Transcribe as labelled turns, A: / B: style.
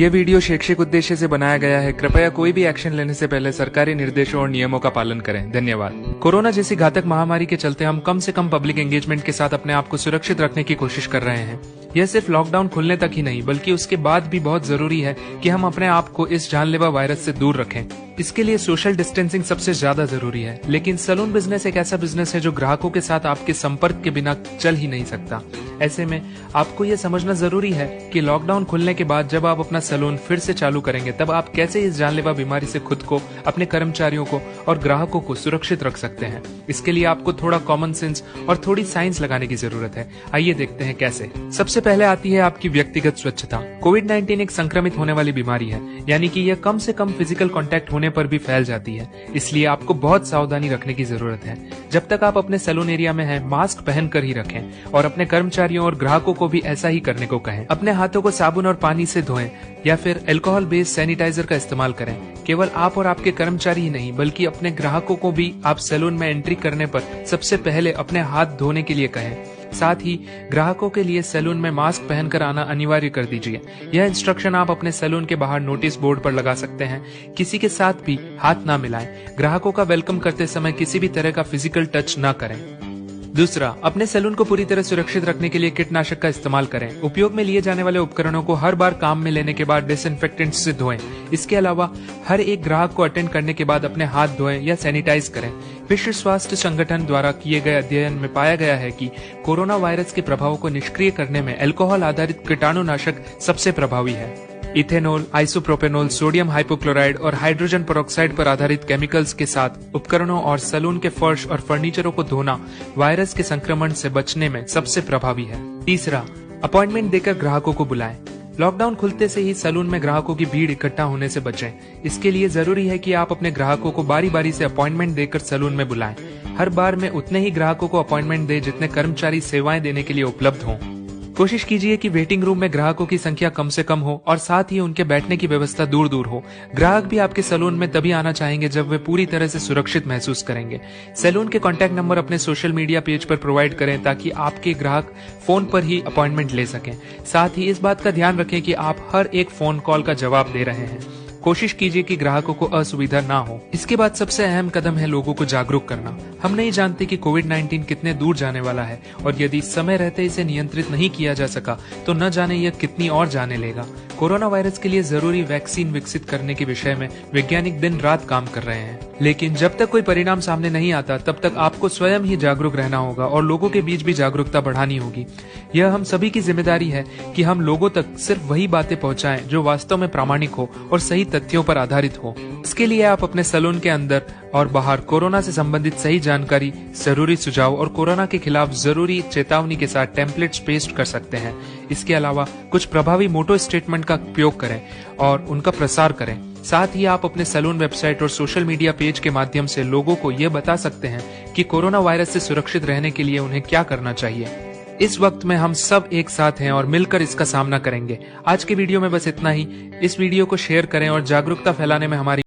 A: ये वीडियो शैक्षिक उद्देश्य से बनाया गया है। कृपया कोई भी एक्शन लेने से पहले सरकारी निर्देशों और नियमों का पालन करें। धन्यवाद। कोरोना जैसी घातक महामारी के चलते हम कम से कम पब्लिक एंगेजमेंट के साथ अपने आप को सुरक्षित रखने की कोशिश कर रहे हैं। यह सिर्फ लॉकडाउन खुलने तक ही नहीं बल्कि उसके बाद भी बहुत जरूरी है कि हम अपने आप को इस जानलेवा वायरस से दूर रखें। इसके लिए सोशल डिस्टेंसिंग सबसे ज्यादा जरूरी है। लेकिन सैलून बिजनेस एक ऐसा बिजनेस है जो ग्राहकों के साथ आपके संपर्क के बिना चल ही नहीं सकता। ऐसे में आपको यह समझना जरूरी है कि लॉकडाउन खुलने के बाद जब आप अपना सैलून फिर से चालू करेंगे तब आप कैसे इस जानलेवा बीमारी से खुद को, अपने कर्मचारियों को और ग्राहकों को सुरक्षित रख सकते हैं। इसके लिए आपको थोड़ा कॉमन सेंस और थोड़ी साइंस लगाने की जरूरत है। आइए देखते हैं कैसे। सबसे पहले आती है आपकी व्यक्तिगत स्वच्छता। कोविड-19 एक संक्रमित होने वाली बीमारी है, यानी कि यह कम से कम फिजिकल कांटेक्ट होने पर भी फैल जाती है। इसलिए आपको बहुत सावधानी रखने की जरूरत है। जब तक आप अपने सैलून एरिया में हैं, मास्क पहनकर ही रखें और अपने कर्मचारियों और ग्राहकों को भी ऐसा ही करने को कहें। अपने हाथों को साबुन और पानी से धोएं या फिर अल्कोहल बेस्ड सैनिटाइजर का इस्तेमाल करें। केवल आप और आपके कर्मचारी ही नहीं बल्कि अपने ग्राहकों को भी आप सैलून में एंट्री करने पर सबसे पहले अपने हाथ धोने के लिए कहें। साथ ही ग्राहकों के लिए सैलून में मास्क पहनकर आना अनिवार्य कर दीजिए। यह इंस्ट्रक्शन आप अपने सैलून के बाहर नोटिस बोर्ड पर लगा सकते हैं। किसी के साथ भी हाथ ना मिलाएं। ग्राहकों का वेलकम करते समय किसी भी तरह का फिजिकल टच ना करें। दूसरा, अपने सैलून को पूरी तरह सुरक्षित रखने के लिए कीटनाशक का इस्तेमाल करें। उपयोग में लिए जाने वाले उपकरणों को हर बार काम में लेने के बाद डिसइंफेक्टेंट से धोएं। इसके अलावा हर एक ग्राहक को अटेंड करने के बाद अपने हाथ धोएं या सैनिटाइज करें। विश्व स्वास्थ्य संगठन द्वारा किए गए अध्ययन में पाया गया है कि कोरोना वायरस के प्रभावों को निष्क्रिय करने में अल्कोहल आधारित कीटाणुनाशक सबसे प्रभावी है। इथेनॉल, आइसोप्रोपेनॉल, सोडियम हाइपोक्लोराइड और हाइड्रोजन पेरोक्साइड पर आधारित केमिकल्स के साथ उपकरणों और सैलून के फर्श और फर्नीचरों को धोना वायरस के संक्रमण से बचने में सबसे प्रभावी है। तीसरा, अपॉइंटमेंट देकर ग्राहकों को बुलाएं। लॉकडाउन खुलते से ही सैलून में ग्राहकों की भीड़ इकट्ठा होने से बचें। इसके लिए जरूरी है कि आप अपने ग्राहकों को बारी बारी से अपॉइंटमेंट देकर सैलून में बुलाएं। हर बार में उतने ही ग्राहकों को अपॉइंटमेंट दें जितने कर्मचारी सेवाएं देने के लिए उपलब्ध हों। कोशिश कीजिए कि वेटिंग रूम में ग्राहकों की संख्या कम से कम हो और साथ ही उनके बैठने की व्यवस्था दूर दूर हो। ग्राहक भी आपके सैलून में तभी आना चाहेंगे जब वे पूरी तरह से सुरक्षित महसूस करेंगे। सैलून के कॉन्टैक्ट नंबर अपने सोशल मीडिया पेज पर प्रोवाइड करें ताकि आपके ग्राहक फोन पर ही अपॉइंटमेंट ले सकें। साथ ही इस बात का ध्यान रखें कि आप हर एक फोन कॉल का जवाब दे रहे हैं। कोशिश कीजिए कि ग्राहकों को असुविधा ना हो। इसके बाद सबसे अहम कदम है लोगों को जागरूक करना। हम नहीं जानते कि कोविड-19 कितने दूर जाने वाला है और यदि समय रहते इसे नियंत्रित नहीं किया जा सका तो न जाने यह कितनी और जाने लेगा। कोरोना वायरस के लिए जरूरी वैक्सीन विकसित करने के विषय में वैज्ञानिक दिन रात काम कर रहे हैं। लेकिन जब तक कोई परिणाम सामने नहीं आता तब तक आपको स्वयं ही जागरूक रहना होगा और लोगों के बीच भी जागरूकता बढ़ानी होगी। यह हम सभी की जिम्मेदारी है कि हम लोगों तक सिर्फ वही बातें पहुंचाएं जो वास्तव में प्रामाणिक हो और सही तथ्यों पर आधारित हो। इसके लिए आप अपने सैलून के अंदर और बाहर कोरोना से संबंधित सही जानकारी, जरूरी सुझाव और कोरोना के खिलाफ जरूरी चेतावनी के साथ टेम्पलेट्स पेस्ट कर सकते हैं। इसके अलावा कुछ प्रभावी मोटो स्टेटमेंट का उपयोग करें और उनका प्रसार करें। साथ ही आप अपने सैलून वेबसाइट और सोशल मीडिया पेज के माध्यम से लोगों को ये बता सकते हैं कि कोरोना वायरस से सुरक्षित रहने के लिए उन्हें क्या करना चाहिए। इस वक्त में हम सब एक साथ हैं और मिलकर इसका सामना करेंगे। आज के वीडियो में बस इतना ही। इस वीडियो को शेयर करें और जागरूकता फैलाने में हमारी